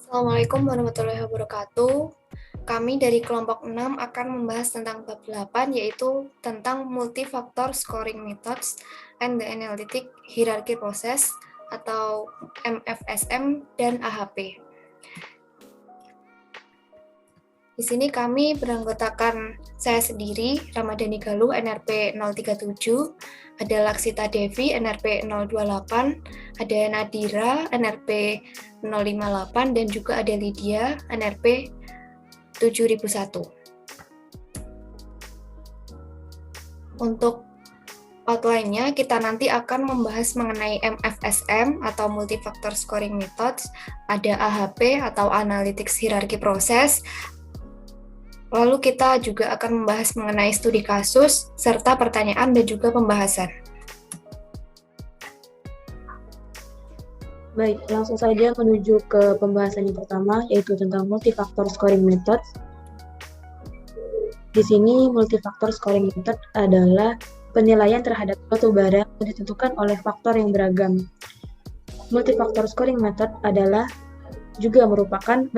Assalamualaikum warahmatullahi wabarakatuh. Kami dari kelompok 6 akan membahas tentang bab 8, yaitu tentang multifactor scoring methods and the analytic hierarchy process atau MFSM dan AHP. Di sini kami beranggotakan saya sendiri, Ramadhani Galuh, NRP 037, ada Laksita Devi, NRP 028, ada Nadira, NRP 058, dan juga ada Lydia, NRP 7001. Untuk outline-nya, kita nanti akan membahas mengenai MFSM atau Multifactor Scoring Methods, ada AHP atau Analytics Hierarchy Process. Lalu kita juga akan membahas mengenai studi kasus, serta pertanyaan dan juga pembahasan. Baik, langsung saja menuju ke pembahasan yang pertama, yaitu tentang multifactor scoring methods. Di sini, multifactor scoring method adalah penilaian terhadap suatu barang yang ditentukan oleh faktor yang beragam. Multifactor scoring method adalah juga merupakan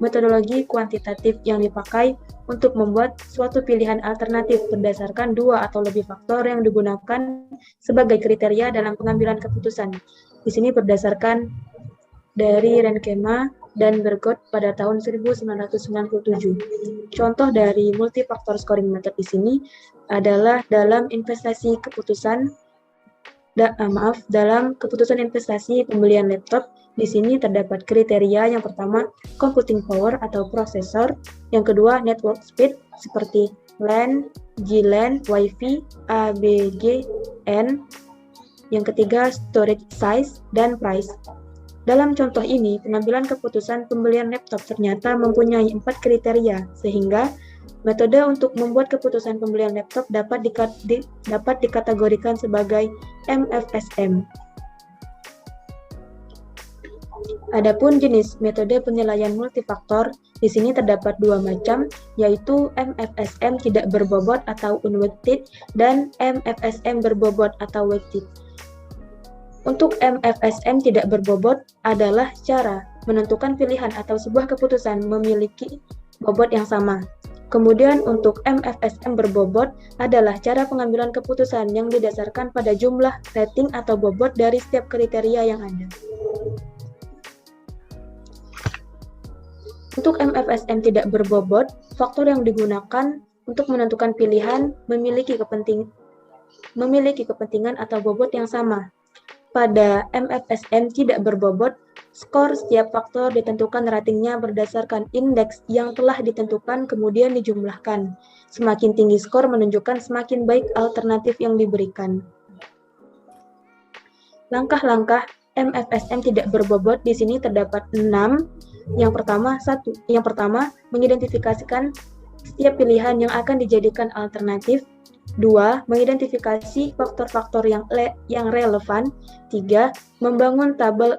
metodologi kuantitatif yang dipakai untuk membuat suatu pilihan alternatif berdasarkan dua atau lebih faktor yang digunakan sebagai kriteria dalam pengambilan keputusan. Di sini berdasarkan dari Renkema dan Bergot pada tahun 1997. Contoh dari multifaktor scoring method di sini adalah dalam dalam keputusan investasi pembelian laptop. Di sini terdapat kriteria yang pertama, computing power atau prosesor, yang kedua, network speed seperti LAN, GLAN, Wi-Fi, ABG, N, yang ketiga, storage size, dan price. Dalam contoh ini, pengambilan keputusan pembelian laptop ternyata mempunyai 4 kriteria, sehingga metode untuk membuat keputusan pembelian laptop dapat dikategorikan sebagai MFSM. Adapun jenis metode penilaian multifaktor, di sini terdapat dua macam, yaitu MFSM tidak berbobot atau unweighted dan MFSM berbobot atau weighted. Untuk MFSM tidak berbobot adalah cara menentukan pilihan atau sebuah keputusan memiliki bobot yang sama. Kemudian untuk MFSM berbobot adalah cara pengambilan keputusan yang didasarkan pada jumlah rating atau bobot dari setiap kriteria yang ada. Untuk MFSM tidak berbobot, faktor yang digunakan untuk menentukan pilihan memiliki kepentingan atau bobot yang sama. Pada MFSM tidak berbobot, skor setiap faktor ditentukan ratingnya berdasarkan indeks yang telah ditentukan kemudian dijumlahkan. Semakin tinggi skor menunjukkan semakin baik alternatif yang diberikan. Langkah-langkah MFSM tidak berbobot di sini terdapat 6. Yang pertama, mengidentifikasikan setiap pilihan yang akan dijadikan alternatif. 2. Mengidentifikasi faktor-faktor yang relevan. 3. Membangun tabel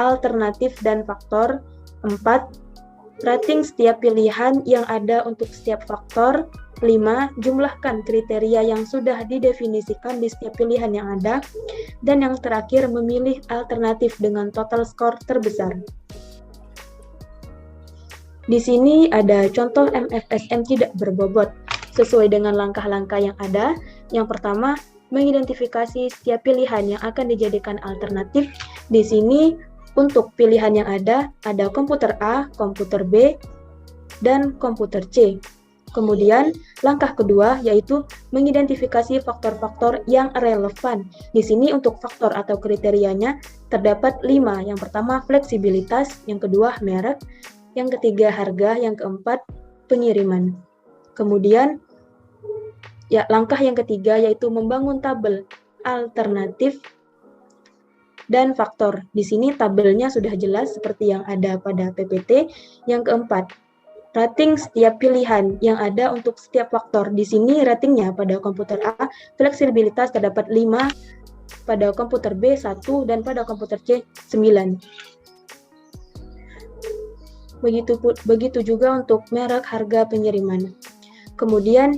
alternatif dan faktor. 4. Rating setiap pilihan yang ada untuk setiap faktor. 5. Jumlahkan kriteria yang sudah didefinisikan di setiap pilihan yang ada. Dan yang terakhir, memilih alternatif dengan total skor terbesar. Di sini ada contoh MFSM tidak berbobot. Sesuai dengan langkah-langkah yang ada, yang pertama, mengidentifikasi setiap pilihan yang akan dijadikan alternatif. Di sini, untuk pilihan yang ada komputer A, komputer B, dan komputer C. Kemudian, langkah kedua yaitu mengidentifikasi faktor-faktor yang relevan. Di sini untuk faktor atau kriterianya terdapat 5. Yang pertama, fleksibilitas, yang kedua, merek, yang ketiga, harga, yang keempat, pengiriman. Kemudian, langkah yang ketiga yaitu membangun tabel alternatif dan faktor. Di sini tabelnya sudah jelas seperti yang ada pada PPT. Yang keempat, rating setiap pilihan yang ada untuk setiap faktor. Di sini ratingnya pada komputer A, fleksibilitas terdapat 5, pada komputer B 1, dan pada komputer C 9. Begitu juga untuk merek, harga, pengiriman. Kemudian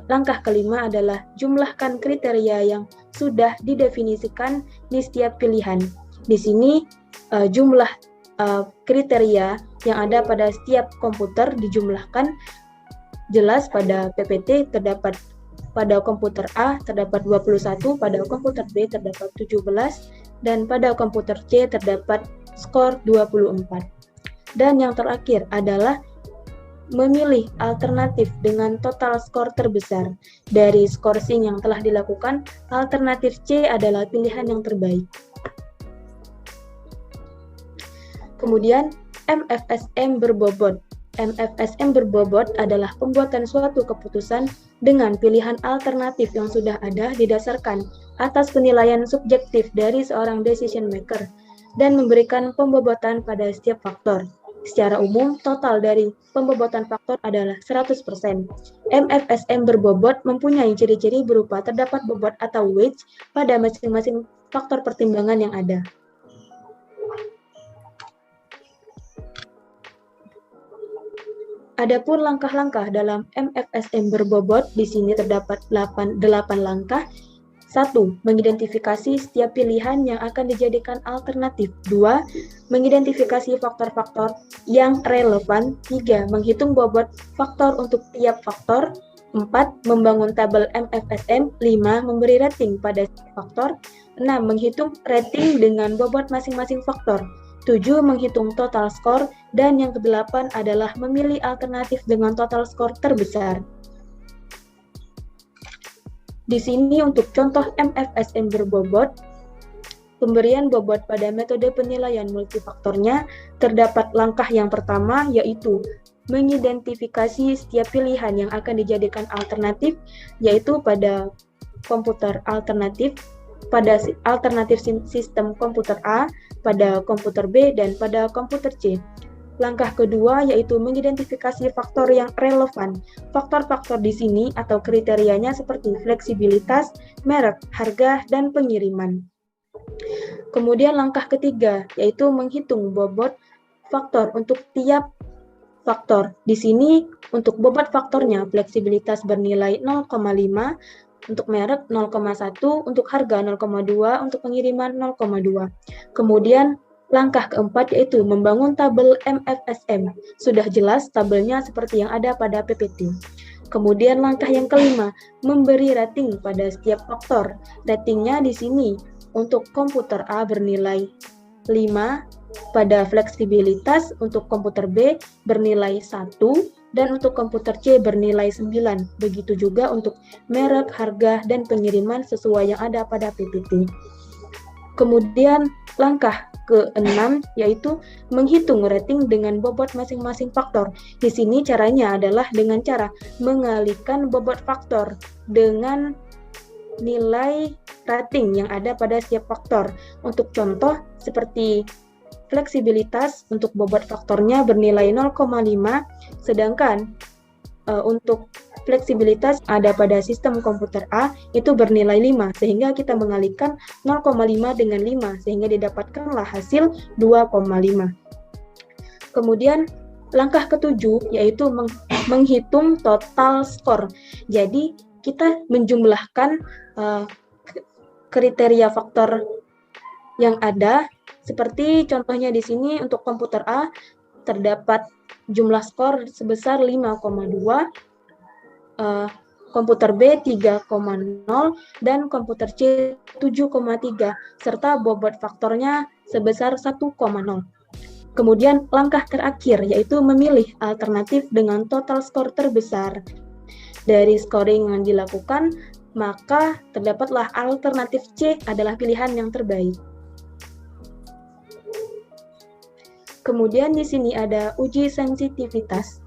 langkah kelima adalah jumlahkan kriteria yang sudah didefinisikan di setiap pilihan. Di sini jumlah kriteria yang ada pada setiap komputer dijumlahkan. Jelas pada PPT terdapat pada komputer A terdapat 21, pada komputer B terdapat 17, dan pada komputer C terdapat skor 24. Dan yang terakhir adalah memilih alternatif dengan total skor terbesar. Dari skorsing yang telah dilakukan, alternatif C adalah pilihan yang terbaik. Kemudian, MFSM berbobot. MFSM berbobot adalah pembuatan suatu keputusan dengan pilihan alternatif yang sudah ada didasarkan atas penilaian subjektif dari seorang decision maker dan memberikan pembobotan pada setiap faktor. Secara umum, total dari pembobotan faktor adalah 100%. MFSM berbobot mempunyai ciri-ciri berupa terdapat bobot atau weights pada masing-masing faktor pertimbangan yang ada. Adapun langkah-langkah dalam MFSM berbobot, di sini terdapat 8 langkah. 1. Mengidentifikasi setiap pilihan yang akan dijadikan alternatif. 2. Mengidentifikasi faktor-faktor yang relevan. 3. Menghitung bobot faktor untuk tiap faktor. 4. Membangun tabel MFSM. 5. Memberi rating pada faktor. 6. Menghitung rating dengan bobot masing-masing faktor. 7. Menghitung total skor, dan yang ke-8 adalah memilih alternatif dengan total skor terbesar. Di sini untuk contoh MFSM berbobot, pemberian bobot pada metode penilaian multifaktornya terdapat langkah yang pertama, yaitu mengidentifikasi setiap pilihan yang akan dijadikan alternatif, yaitu pada komputer alternatif, pada alternatif sistem komputer A, pada komputer B, dan pada komputer C. Langkah kedua yaitu mengidentifikasi faktor yang relevan. Faktor-faktor di sini atau kriterianya seperti fleksibilitas, merek, harga, dan pengiriman. Kemudian langkah ketiga yaitu menghitung bobot faktor untuk tiap faktor. Di sini untuk bobot faktornya fleksibilitas bernilai 0,5, untuk merek 0,1, untuk harga 0,2, untuk pengiriman 0,2. Kemudian langkah keempat yaitu membangun tabel MFSM. Sudah jelas tabelnya seperti yang ada pada PPT. Kemudian langkah yang kelima, memberi rating pada setiap faktor. Ratingnya di sini untuk komputer A bernilai 5, pada fleksibilitas untuk komputer B bernilai 1, dan untuk komputer C bernilai 9. Begitu juga untuk merek, harga, dan pengiriman sesuai yang ada pada PPT. Kemudian langkah ke-6 yaitu menghitung rating dengan bobot masing-masing faktor. Di sini caranya adalah dengan cara mengalihkan bobot faktor dengan nilai rating yang ada pada setiap faktor. Untuk contoh seperti fleksibilitas untuk bobot faktornya bernilai 0,5, sedangkan untuk fleksibilitas ada pada sistem komputer A itu bernilai 5, sehingga kita mengalihkan 0,5 dengan 5, sehingga didapatkanlah hasil 2,5. Kemudian langkah ke-7 yaitu menghitung total skor. Jadi kita menjumlahkan kriteria faktor yang ada. Seperti contohnya di sini untuk komputer A terdapat jumlah skor sebesar 5,2, komputer B 3,0, dan komputer C 7,3, serta bobot faktornya sebesar 1,0. Kemudian langkah terakhir yaitu memilih alternatif dengan total skor terbesar. Dari scoring yang dilakukan, maka terdapatlah alternatif C adalah pilihan yang terbaik. Kemudian di sini ada uji sensitivitas.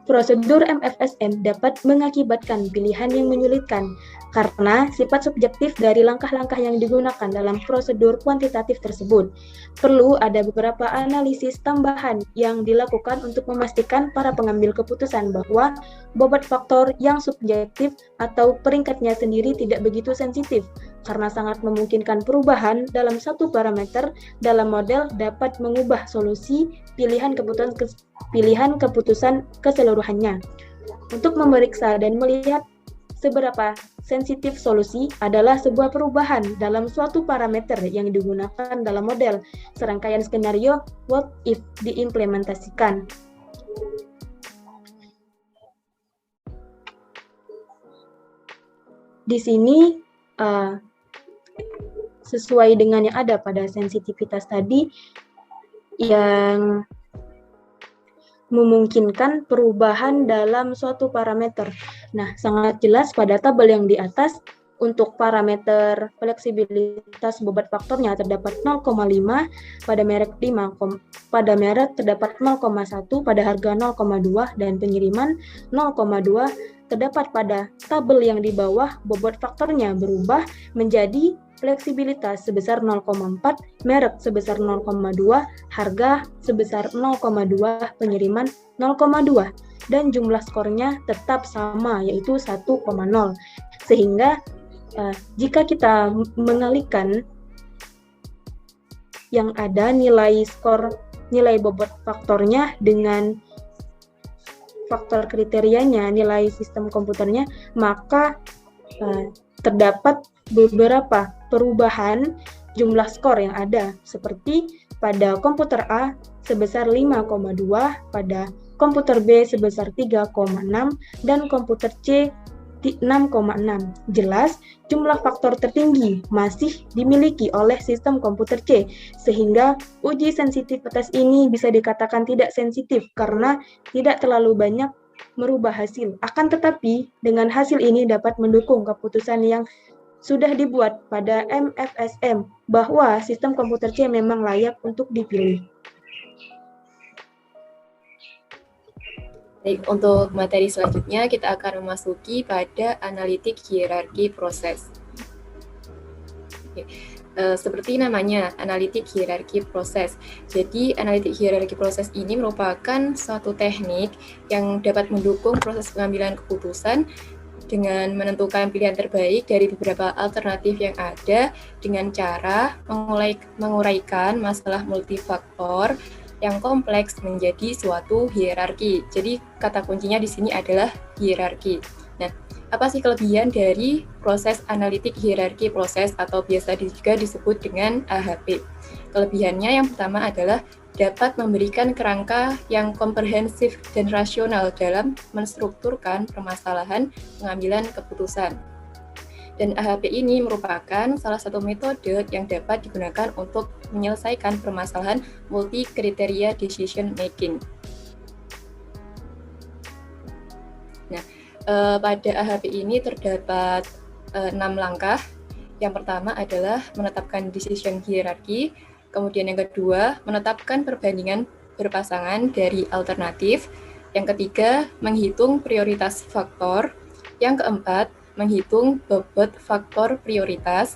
Prosedur MFSM dapat mengakibatkan pilihan yang menyulitkan karena sifat subjektif dari langkah-langkah yang digunakan dalam prosedur kuantitatif tersebut. Perlu ada beberapa analisis tambahan yang dilakukan untuk memastikan para pengambil keputusan bahwa bobot faktor yang subjektif atau peringkatnya sendiri tidak begitu sensitif, karena sangat memungkinkan perubahan dalam satu parameter dalam model dapat mengubah solusi pilihan keputusan keseluruhannya. Untuk memeriksa dan melihat Seberapa sensitif solusi adalah sebuah perubahan dalam suatu parameter yang digunakan dalam model serangkaian skenario what if diimplementasikan. Di sini sesuai dengan yang ada pada sensitivitas tadi yang memungkinkan perubahan dalam suatu parameter. Nah, sangat jelas pada tabel yang di atas untuk parameter fleksibilitas bobot faktornya terdapat 0,5, pada merek 5, pada merek terdapat 0,1, pada harga 0,2 dan pengiriman 0,2. Terdapat pada tabel yang di bawah bobot faktornya berubah menjadi fleksibilitas sebesar 0,4, merek sebesar 0,2, harga sebesar 0,2, pengiriman 0,2, dan jumlah skornya tetap sama, yaitu 1,0. Sehingga jika kita mengalihkan yang ada nilai bobot faktornya dengan faktor kriterianya, nilai sistem komputernya, maka terdapat beberapa perubahan jumlah skor yang ada, seperti pada komputer A sebesar 5,2, pada komputer B sebesar 3,6, dan komputer C 6,6. Jelas, jumlah faktor tertinggi masih dimiliki oleh sistem komputer C, sehingga uji sensitivitas ini bisa dikatakan tidak sensitif karena tidak terlalu banyak merubah hasil. Akan tetapi, dengan hasil ini dapat mendukung keputusan yang sudah dibuat pada MFSM bahwa sistem komputer C memang layak untuk dipilih. Baik, untuk materi selanjutnya kita akan memasuki pada analitik hierarki proses. Oke. Seperti namanya, analitik hierarki proses. Jadi, analitik hierarki proses ini merupakan suatu teknik yang dapat mendukung proses pengambilan keputusan dengan menentukan pilihan terbaik dari beberapa alternatif yang ada dengan cara menguraikan masalah multifaktor yang kompleks menjadi suatu hierarki. Jadi, kata kuncinya di sini adalah hierarki. Nah, apa sih kelebihan dari proses analitik hierarki proses atau biasa juga disebut dengan AHP? Kelebihannya yang pertama adalah dapat memberikan kerangka yang komprehensif dan rasional dalam menstrukturkan permasalahan pengambilan keputusan. Dan AHP ini merupakan salah satu metode yang dapat digunakan untuk menyelesaikan permasalahan multi-kriteria decision making. Nah, pada AHP ini terdapat 6 langkah. Yang pertama adalah menetapkan decision hierarki, kemudian yang kedua menetapkan perbandingan berpasangan dari alternatif, yang ketiga menghitung prioritas faktor, yang keempat menghitung bobot faktor prioritas,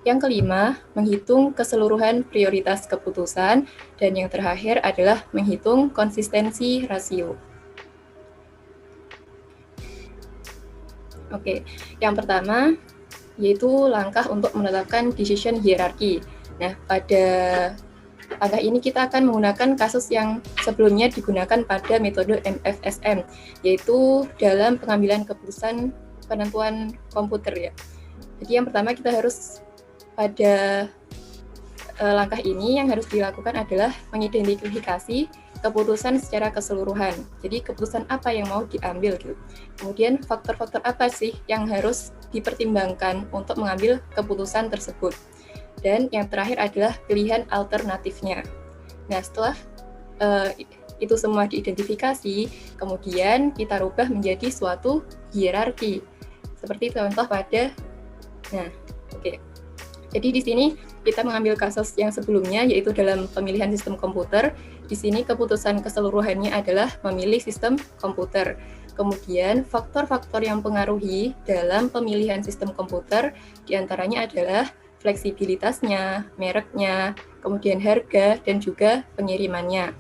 yang kelima menghitung keseluruhan prioritas keputusan, dan yang terakhir adalah menghitung konsistensi rasio. Oke, yang pertama yaitu langkah untuk menetapkan decision hierarki. Nah, pada langkah ini kita akan menggunakan kasus yang sebelumnya digunakan pada metode MFSM, yaitu dalam pengambilan keputusan penentuan komputer ya. Jadi yang pertama kita harus pada langkah ini yang harus dilakukan adalah mengidentifikasi keputusan secara keseluruhan. Jadi keputusan apa yang mau diambil gitu. Kemudian faktor-faktor apa sih yang harus dipertimbangkan untuk mengambil keputusan tersebut. Dan yang terakhir adalah pilihan alternatifnya. Nah, setelah itu semua diidentifikasi, kemudian kita rubah menjadi suatu hierarki. Seperti contoh pada Jadi di sini kita mengambil kasus yang sebelumnya, yaitu dalam pemilihan sistem komputer. Di sini keputusan keseluruhannya adalah memilih sistem komputer. Kemudian faktor-faktor yang mempengaruhi dalam pemilihan sistem komputer diantaranya adalah fleksibilitasnya, mereknya, kemudian harga, dan juga pengirimannya.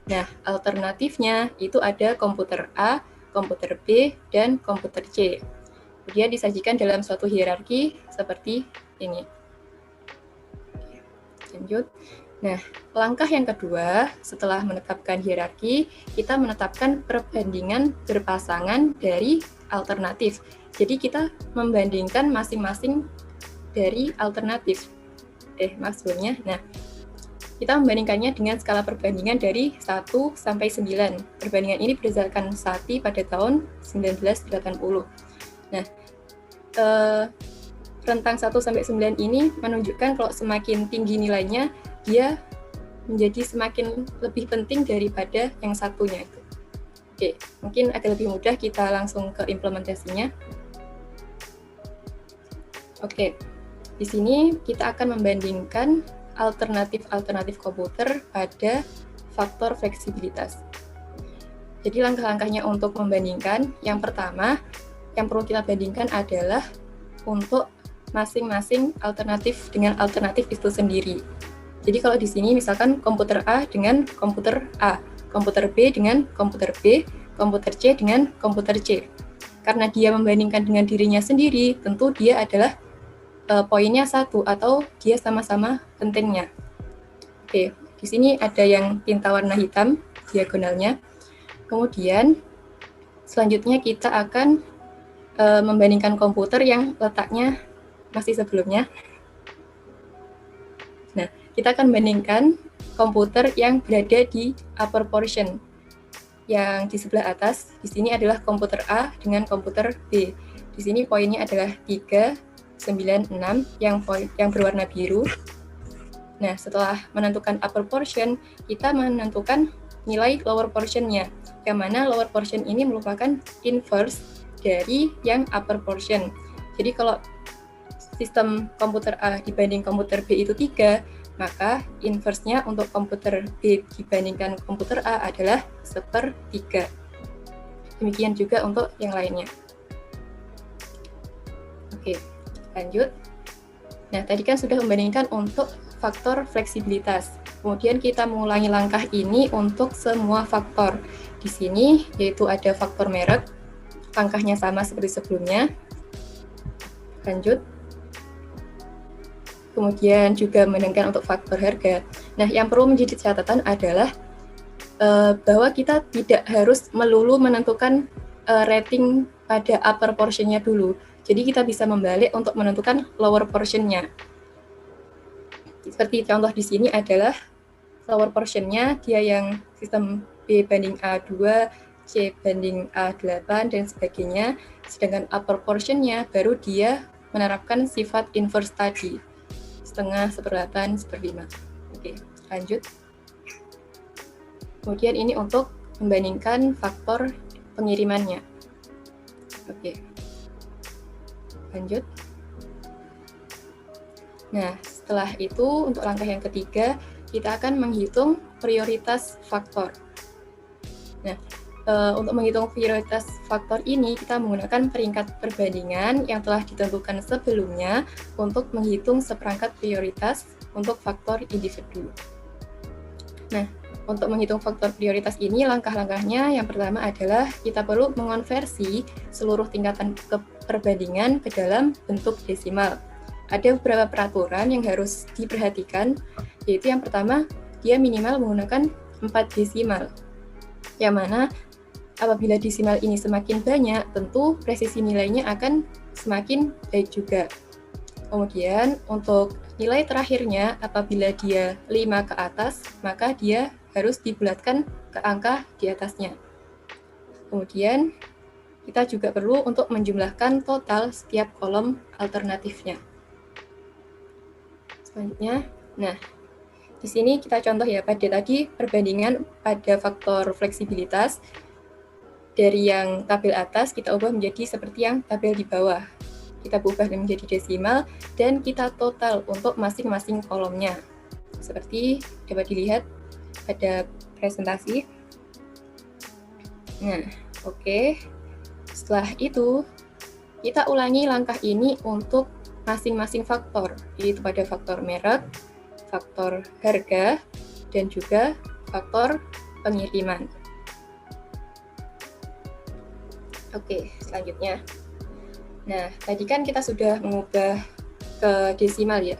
Nah, alternatifnya itu ada komputer A, komputer B, dan komputer C. Kemudian disajikan dalam suatu hierarki seperti ini. Lanjut. Nah, langkah yang kedua, setelah menetapkan hierarki, kita menetapkan perbandingan berpasangan dari alternatif. Jadi kita membandingkan masing-masing dari alternatif. Maksudnya, nah, kita membandingkannya dengan skala perbandingan dari 1 sampai 9. Perbandingan ini berdasarkan Sati pada tahun 1980. Nah, rentang 1 sampai 9 ini menunjukkan kalau semakin tinggi nilainya, dia menjadi semakin lebih penting daripada yang satunya itu. Oke, mungkin agak lebih mudah, kita langsung ke implementasinya. Oke, di sini kita akan membandingkan alternatif komputer pada faktor fleksibilitas. Jadi langkah-langkahnya untuk membandingkan, yang pertama yang perlu kita bandingkan adalah untuk masing-masing alternatif dengan alternatif itu sendiri. Jadi kalau di sini misalkan komputer A dengan komputer A, komputer B dengan komputer B, komputer C dengan komputer C. Karena dia membandingkan dengan dirinya sendiri, tentu dia adalah poinnya satu atau dia sama-sama pentingnya. Oke, di sini ada yang tinta warna hitam diagonalnya. Kemudian selanjutnya kita akan membandingkan komputer yang letaknya masih sebelumnya. Nah, kita akan bandingkan komputer yang berada di upper portion. Yang di sebelah atas, di sini adalah komputer A dengan komputer B. Di sini poinnya adalah 3, 9, 6 yang berwarna biru. Nah, setelah menentukan upper portion, kita menentukan nilai lower portion-nya. Yang mana lower portion ini merupakan inverse dari yang upper portion. Jadi kalau sistem komputer A dibanding komputer B itu 3, maka inverse-nya untuk komputer B dibandingkan komputer A adalah 1/3. Demikian juga untuk yang lainnya. Oke, lanjut. Nah, tadi kan sudah membandingkan untuk faktor fleksibilitas. Kemudian kita mengulangi langkah ini untuk semua faktor. Di sini yaitu ada faktor merek, langkahnya sama seperti sebelumnya. Lanjut. Kemudian juga membandingkan untuk faktor harga. Nah, yang perlu menjadi catatan adalah bahwa kita tidak harus melulu menentukan rating pada upper portion-nya dulu. Jadi kita bisa membalik untuk menentukan lower portion-nya. Seperti contoh di sini adalah lower portion-nya dia yang sistem B banding A2, C banding A8, dan sebagainya. Sedangkan upper portion-nya baru dia menerapkan sifat inverse tadi. 1/2, 1/8, 1/5. Oke, lanjut. Kemudian ini untuk membandingkan faktor pengirimannya. Oke, lanjut. Nah, setelah itu untuk langkah yang ketiga, kita akan menghitung prioritas faktor. Nah, untuk menghitung prioritas faktor ini, kita menggunakan peringkat perbandingan yang telah ditentukan sebelumnya untuk menghitung seperangkat prioritas untuk faktor individu. Nah, untuk menghitung faktor prioritas ini, langkah-langkahnya yang pertama adalah kita perlu mengonversi seluruh tingkatan perbandingan ke dalam bentuk desimal. Ada beberapa peraturan yang harus diperhatikan, yaitu yang pertama, dia minimal menggunakan 4 desimal. Yang mana apabila desimal ini semakin banyak, tentu presisi nilainya akan semakin baik juga. Kemudian untuk nilai terakhirnya, apabila dia 5 ke atas, maka dia harus dibulatkan ke angka di atasnya. Kemudian kita juga perlu untuk menjumlahkan total setiap kolom alternatifnya. Selanjutnya, nah di sini kita contoh ya, pada tadi perbandingan pada faktor fleksibilitas. Dari yang tabel atas kita ubah menjadi seperti yang tabel di bawah. Kita ubah menjadi desimal dan kita total untuk masing-masing kolomnya. Seperti dapat dilihat pada presentasi. Nah, oke. Setelah itu, kita ulangi langkah ini untuk masing-masing faktor, yaitu pada faktor merek, faktor harga, dan juga faktor pengiriman. Oke, selanjutnya. Nah, tadi kan kita sudah mengubah ke desimal ya.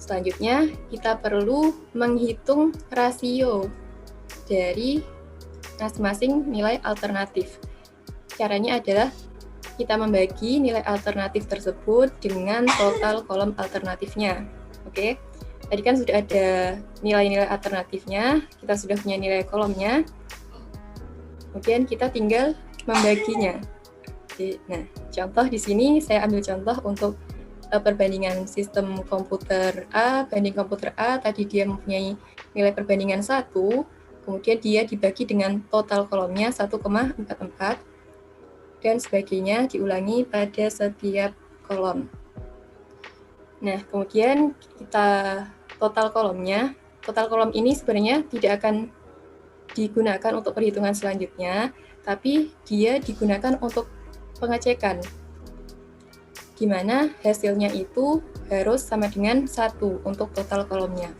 Selanjutnya, kita perlu menghitung rasio dari masing-masing nilai alternatif. Caranya adalah kita membagi nilai alternatif tersebut dengan total kolom alternatifnya. Oke, tadi kan sudah ada nilai-nilai alternatifnya, kita sudah punya nilai kolomnya, kemudian kita tinggal membaginya. Nah, contoh di sini saya ambil contoh untuk perbandingan sistem komputer A banding komputer A, tadi dia mempunyai nilai perbandingan 1, kemudian dia dibagi dengan total kolomnya 1,44, dan sebagainya diulangi pada setiap kolom. Nah, kemudian kita total kolomnya, total kolom ini sebenarnya tidak akan digunakan untuk perhitungan selanjutnya, tapi dia digunakan untuk pengecekan, di mana hasilnya itu harus sama dengan 1 untuk total kolomnya.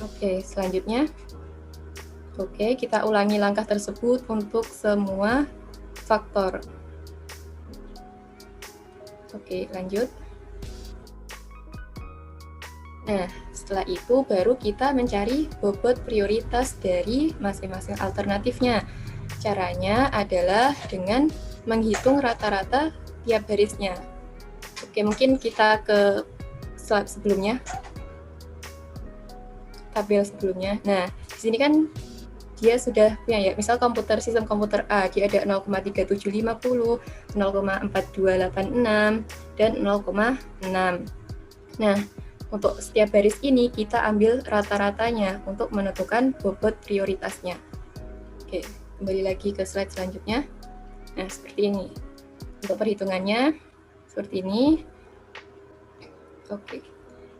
Oke, selanjutnya. Oke, kita ulangi langkah tersebut untuk semua faktor. Oke, lanjut. Nah, setelah itu baru kita mencari bobot prioritas dari masing-masing alternatifnya. Caranya adalah dengan menghitung rata-rata tiap barisnya. Oke, mungkin kita ke slide sebelumnya. Tabel sebelumnya. Nah, di sini kan dia sudah punya ya, misal sistem komputer A, dia ada 0,3750, 0,4286, dan 0,6. Nah, untuk setiap baris ini kita ambil rata-ratanya untuk menentukan bobot prioritasnya. Oke, kembali lagi ke slide selanjutnya. Nah, seperti ini. Untuk perhitungannya, seperti ini. Oke.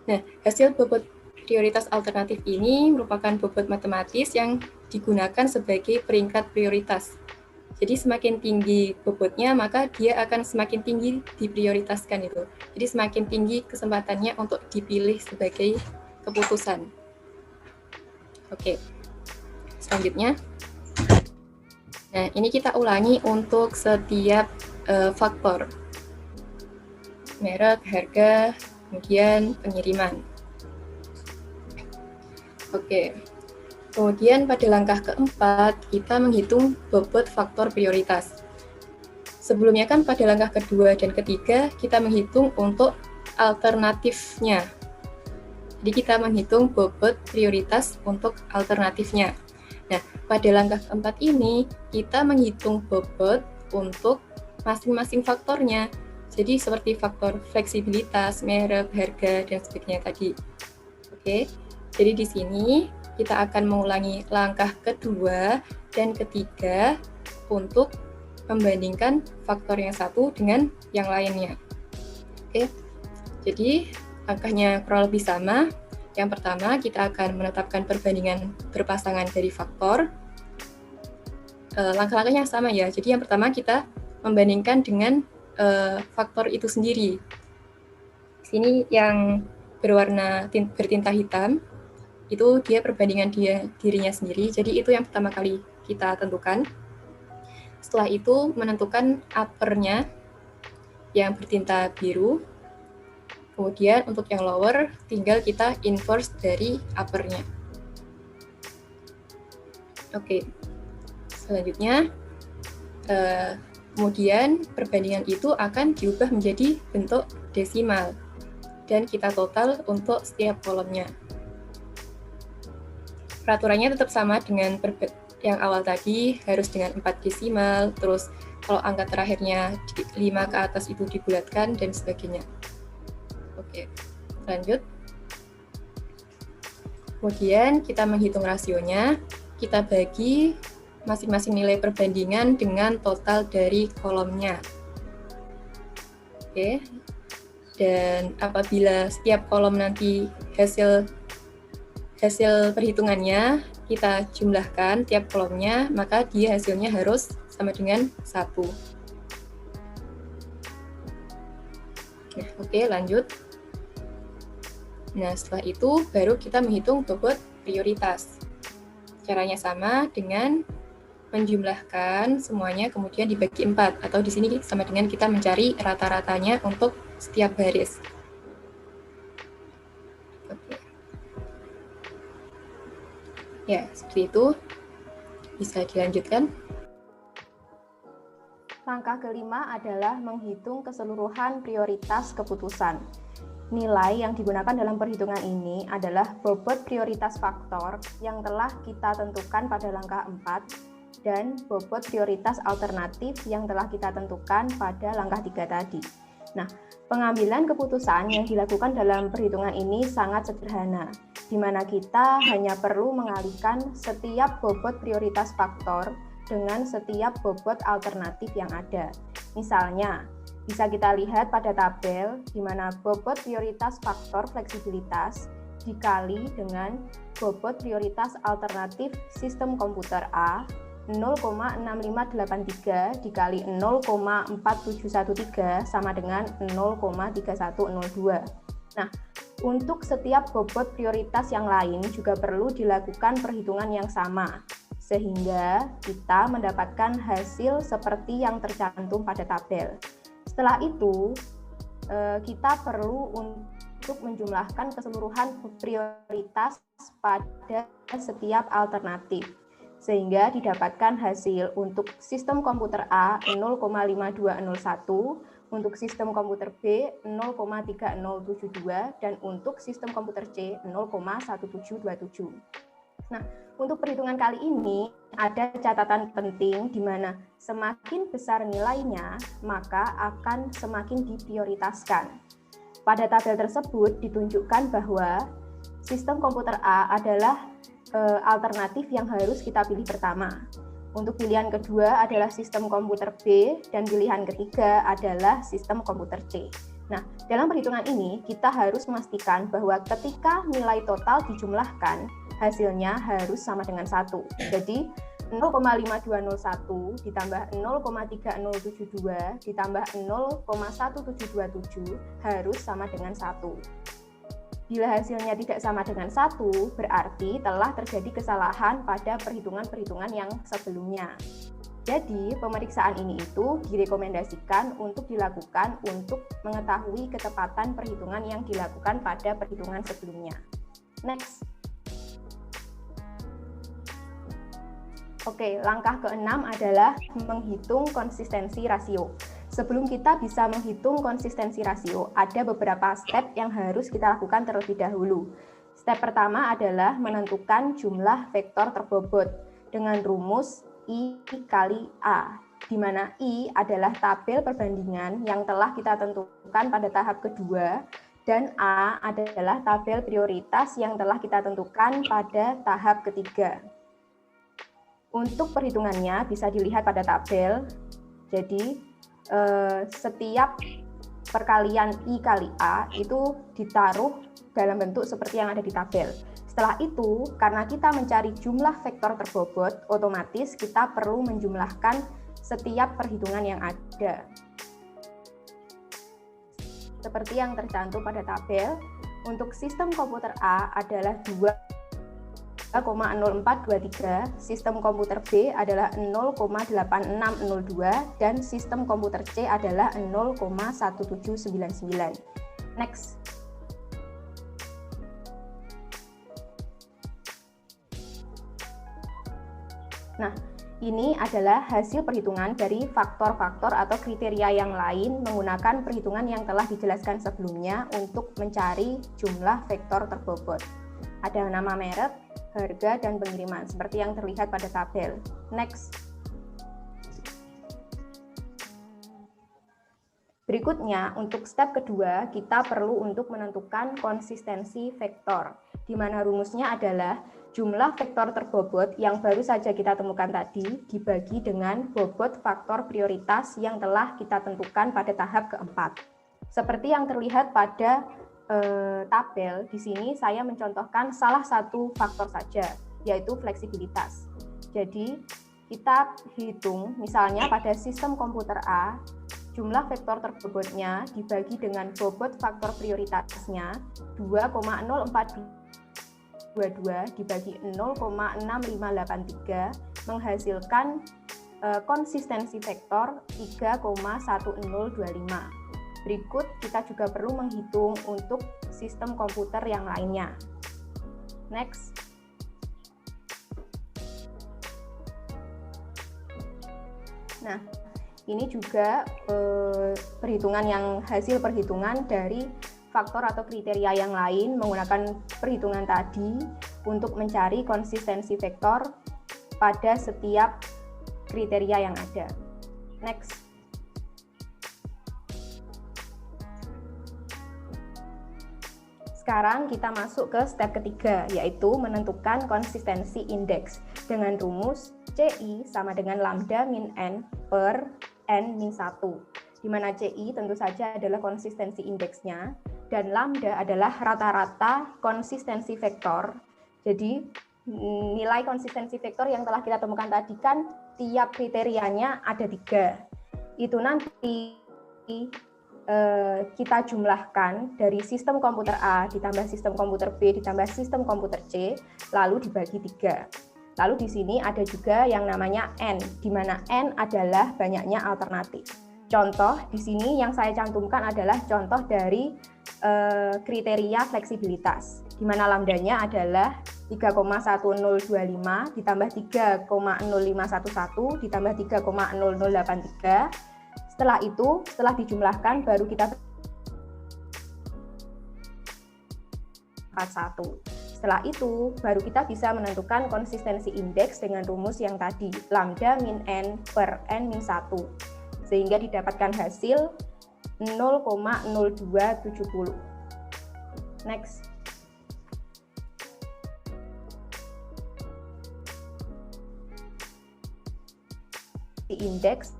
Nah, hasil bobot prioritas alternatif ini merupakan bobot matematis yang digunakan sebagai peringkat prioritas. Jadi semakin tinggi bobotnya, maka dia akan semakin tinggi diprioritaskan itu. Jadi semakin tinggi kesempatannya untuk dipilih sebagai keputusan. Oke. Selanjutnya. Nah, ini kita ulangi untuk setiap faktor. Merek, harga, kemudian pengiriman. Oke. Kemudian pada langkah keempat, kita menghitung bobot faktor prioritas. Sebelumnya kan pada langkah kedua dan ketiga, kita menghitung untuk alternatifnya. Jadi kita menghitung bobot prioritas untuk alternatifnya. Nah, pada langkah keempat ini, kita menghitung bobot untuk masing-masing faktornya. Jadi seperti faktor fleksibilitas, merek, harga, dan sebagainya tadi. Oke, jadi di sini kita akan mengulangi langkah kedua dan ketiga untuk membandingkan faktor yang satu dengan yang lainnya. Oke, jadi langkahnya kurang lebih sama. Yang pertama, kita akan menetapkan perbandingan berpasangan dari faktor. Langkah-langkahnya sama ya. Jadi yang pertama kita membandingkan dengan faktor itu sendiri. Sini yang berwarna bertinta hitam, itu dia perbandingan dirinya sendiri. Jadi itu yang pertama kali kita tentukan. Setelah itu menentukan uppernya yang bertinta biru. Kemudian untuk yang lower, tinggal kita inverse dari uppernya. Oke, selanjutnya, kemudian perbandingan itu akan diubah menjadi bentuk desimal. Dan kita total untuk setiap kolomnya. Peraturannya tetap sama dengan yang awal tadi, harus dengan 4 desimal, terus kalau angka terakhirnya 5 ke atas itu dibulatkan, dan sebagainya. Oke, lanjut. Kemudian kita menghitung rasionya, kita bagi masing-masing nilai perbandingan dengan total dari kolomnya. Oke, dan apabila setiap kolom nanti hasil perhitungannya kita jumlahkan tiap kolomnya, maka dia hasilnya harus sama dengan 1. Nah, oke, lanjut. Nah, setelah itu baru kita menghitung bobot prioritas. Caranya sama dengan menjumlahkan semuanya kemudian dibagi 4, atau di sini sama dengan kita mencari rata-ratanya untuk setiap baris. Ya, seperti itu. Bisa dilanjutkan. Langkah kelima adalah menghitung keseluruhan prioritas keputusan. Nilai yang digunakan dalam perhitungan ini adalah bobot prioritas faktor yang telah kita tentukan pada langkah 4 dan bobot prioritas alternatif yang telah kita tentukan pada langkah 3 tadi. Nah, pengambilan keputusan yang dilakukan dalam perhitungan ini sangat sederhana, di mana kita hanya perlu mengalihkan setiap bobot prioritas faktor dengan setiap bobot alternatif yang ada. Misalnya, bisa kita lihat pada tabel di mana bobot prioritas faktor fleksibilitas dikali dengan bobot prioritas alternatif sistem komputer A 0,6583 dikali 0,4713 sama dengan 0,3102. Nah, untuk setiap bobot prioritas yang lain juga perlu dilakukan perhitungan yang sama, sehingga kita mendapatkan hasil seperti yang tercantum pada tabel. Setelah itu, kita perlu untuk menjumlahkan keseluruhan prioritas pada setiap alternatif, sehingga didapatkan hasil untuk sistem komputer A 0,5201, untuk sistem komputer B 0,3072, dan untuk sistem komputer C 0,1727. Nah, untuk perhitungan kali ini ada catatan penting di mana semakin besar nilainya, maka akan semakin diprioritaskan. Pada tabel tersebut ditunjukkan bahwa sistem komputer A adalah alternatif yang harus kita pilih pertama. Untuk pilihan kedua adalah sistem komputer B dan pilihan ketiga adalah sistem komputer C. Nah, dalam perhitungan ini kita harus memastikan bahwa ketika nilai total dijumlahkan, hasilnya harus sama dengan 1. Jadi 0,5201 ditambah 0,3072 ditambah 0,1727 harus sama dengan 1. Bila hasilnya tidak sama dengan 1, berarti telah terjadi kesalahan pada perhitungan-perhitungan yang sebelumnya. Jadi, pemeriksaan ini itu direkomendasikan untuk dilakukan untuk mengetahui ketepatan perhitungan yang dilakukan pada perhitungan sebelumnya. Next. Oke, langkah ke-6 adalah menghitung konsistensi rasio. Sebelum kita bisa menghitung konsistensi rasio, ada beberapa step yang harus kita lakukan terlebih dahulu. Step pertama adalah menentukan jumlah vektor terbobot dengan rumus I kali A, di mana I adalah tabel perbandingan yang telah kita tentukan pada tahap kedua, dan A adalah tabel prioritas yang telah kita tentukan pada tahap ketiga. Untuk perhitungannya bisa dilihat pada tabel, jadi setiap perkalian I kali A itu ditaruh dalam bentuk seperti yang ada di tabel. Setelah itu, karena kita mencari jumlah vektor terbobot, otomatis kita perlu menjumlahkan setiap perhitungan yang ada. Seperti yang tercantum pada tabel, untuk sistem komputer A adalah 2,0423, sistem komputer B adalah 0,8602, dan sistem komputer C adalah 0,1799. Next. Nah, ini adalah hasil perhitungan dari faktor-faktor atau kriteria yang lain menggunakan perhitungan yang telah dijelaskan sebelumnya untuk mencari jumlah vektor terbobot. Ada nama merek, harga, dan pengiriman, seperti yang terlihat pada tabel. Next. Berikutnya, untuk step kedua, kita perlu untuk menentukan konsistensi vektor, di mana rumusnya adalah jumlah vektor terbobot yang baru saja kita temukan tadi dibagi dengan bobot faktor prioritas yang telah kita tentukan pada tahap keempat. Seperti yang terlihat pada tabel, di sini saya mencontohkan salah satu faktor saja, yaitu fleksibilitas. Jadi, kita hitung misalnya pada sistem komputer A, jumlah vektor terbobotnya dibagi dengan bobot faktor prioritasnya 2,0422 dibagi 0,6583 menghasilkan konsistensi vektor 3,1025. Berikut kita juga perlu menghitung untuk sistem komputer yang lainnya. Next. Nah, ini juga hasil perhitungan dari faktor atau kriteria yang lain menggunakan perhitungan tadi untuk mencari konsistensi vektor pada setiap kriteria yang ada. Next. Sekarang kita masuk ke step ketiga, yaitu menentukan konsistensi indeks dengan rumus CI sama dengan lambda min N per N min 1, di mana CI tentu saja adalah konsistensi indeksnya, dan lambda adalah rata-rata konsistensi vektor. Jadi nilai konsistensi vektor yang telah kita temukan tadi kan tiap kriterianya ada 3. Itu nanti kita jumlahkan dari sistem komputer A ditambah sistem komputer B ditambah sistem komputer C, lalu dibagi 3. Lalu di sini ada juga yang namanya N, di mana N adalah banyaknya alternatif. Contoh di sini yang saya cantumkan adalah contoh dari kriteria fleksibilitas, di mana lambdanya adalah 3,1025 ditambah 3,0511 ditambah 3,0083. Setelah itu, setelah dijumlahkan, baru kita 41. Setelah itu, baru kita bisa menentukan konsistensi indeks dengan rumus yang tadi, lambda min N per N min 1. Sehingga didapatkan hasil 0,0270. Next. Di indeks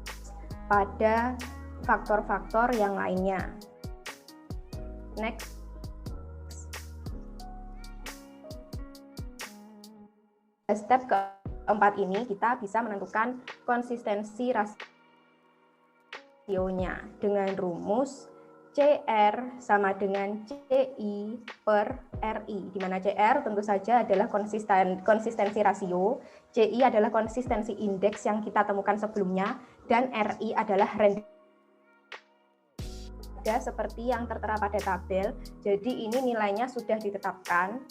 pada faktor-faktor yang lainnya. Next. Step keempat ini kita bisa menentukan konsistensi rasionya dengan rumus CR sama dengan CI per RI, di mana CR tentu saja adalah konsistensi rasio, CI adalah konsistensi indeks yang kita temukan sebelumnya, dan RI adalah random seperti yang tertera pada tabel. Jadi ini nilainya sudah ditetapkan.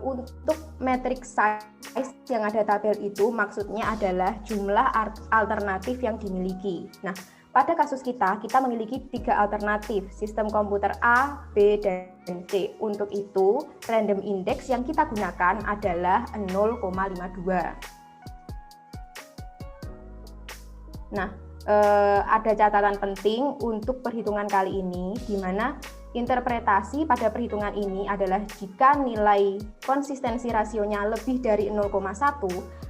Untuk metric size yang ada tabel itu maksudnya adalah jumlah alternatif yang dimiliki. Nah, pada kasus kita memiliki 3 alternatif, sistem komputer A, B, dan C. Untuk itu, random index yang kita gunakan adalah 0,52. Nah, ada catatan penting untuk perhitungan kali ini, di mana interpretasi pada perhitungan ini adalah jika nilai konsistensi rasionya lebih dari 0,1,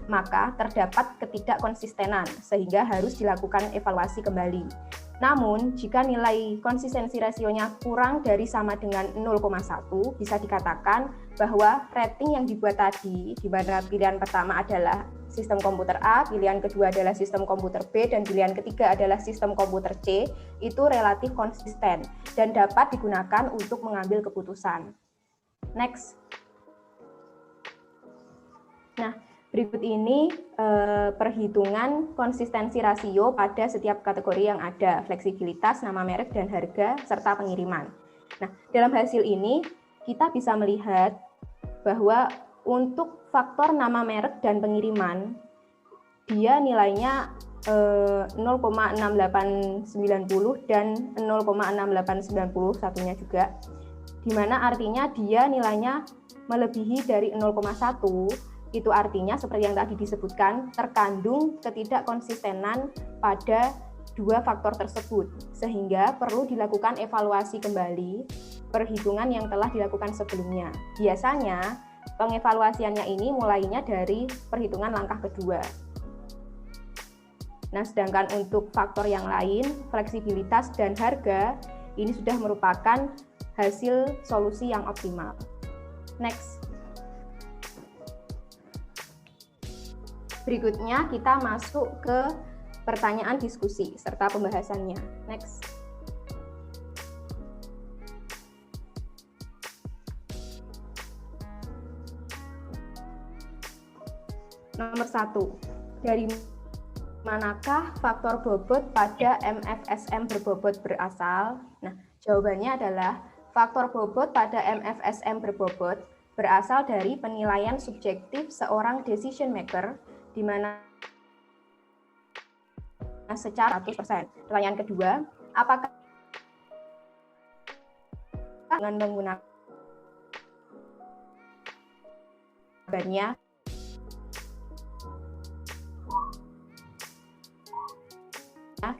maka terdapat ketidakkonsistenan, sehingga harus dilakukan evaluasi kembali. Namun, jika nilai konsistensi rasionya kurang dari sama dengan 0,1, bisa dikatakan bahwa rating yang dibuat tadi, di mana pilihan pertama adalah sistem komputer A, pilihan kedua adalah sistem komputer B, dan pilihan ketiga adalah sistem komputer C, itu relatif konsisten dan dapat digunakan untuk mengambil keputusan. Next. Nah, berikut ini perhitungan konsistensi rasio pada setiap kategori yang ada, fleksibilitas, nama merek, dan harga, serta pengiriman. Nah, dalam hasil ini kita bisa melihat bahwa untuk faktor nama merek dan pengiriman, dia nilainya 0,6890 dan 0,6890 satunya juga, di mana artinya dia nilainya melebihi dari 0,1, itu artinya seperti yang tadi disebutkan, terkandung ketidakkonsistenan pada dua faktor tersebut, sehingga perlu dilakukan evaluasi kembali perhitungan yang telah dilakukan sebelumnya. Biasanya, pengevaluasiannya ini mulainya dari perhitungan langkah kedua. Nah, sedangkan untuk faktor yang lain, fleksibilitas dan harga, ini sudah merupakan hasil solusi yang optimal. Next. Berikutnya kita masuk ke pertanyaan diskusi serta pembahasannya. Next. Nomor 1, dari manakah faktor bobot pada MFSM berbobot berasal? Nah, jawabannya adalah faktor bobot pada MFSM berbobot berasal dari penilaian subjektif seorang decision maker, di mana secara 100%. Pertanyaan kedua, apakah dengan menggunakan banyak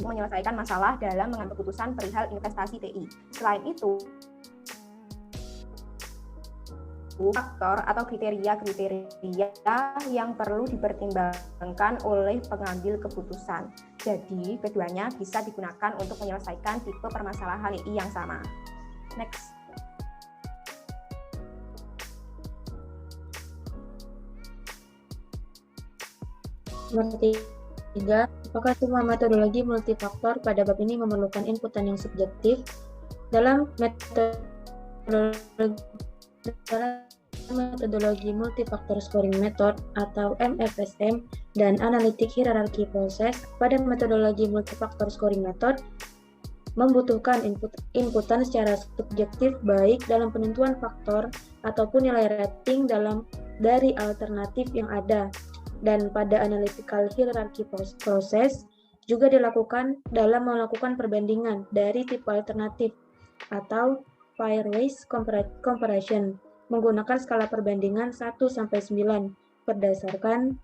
menyelesaikan masalah dalam mengambil keputusan perihal investasi TI. Selain itu, faktor atau kriteria-kriteria yang perlu dipertimbangkan oleh pengambil keputusan. Jadi, keduanya bisa digunakan untuk menyelesaikan tipe permasalahan TI yang sama. Next. Nomor 3, apakah semua metodologi multifaktor pada bab ini memerlukan inputan yang subjektif? Dalam metodologi multifaktor scoring method atau MFSM dan analitik hierarki proses, pada metodologi multifaktor scoring method membutuhkan inputan secara subjektif baik dalam penentuan faktor ataupun nilai rating dari alternatif yang ada. Dan pada analytical hierarchy proses juga dilakukan dalam melakukan perbandingan dari tipe alternatif atau pairwise comparison menggunakan skala perbandingan 1-9 berdasarkan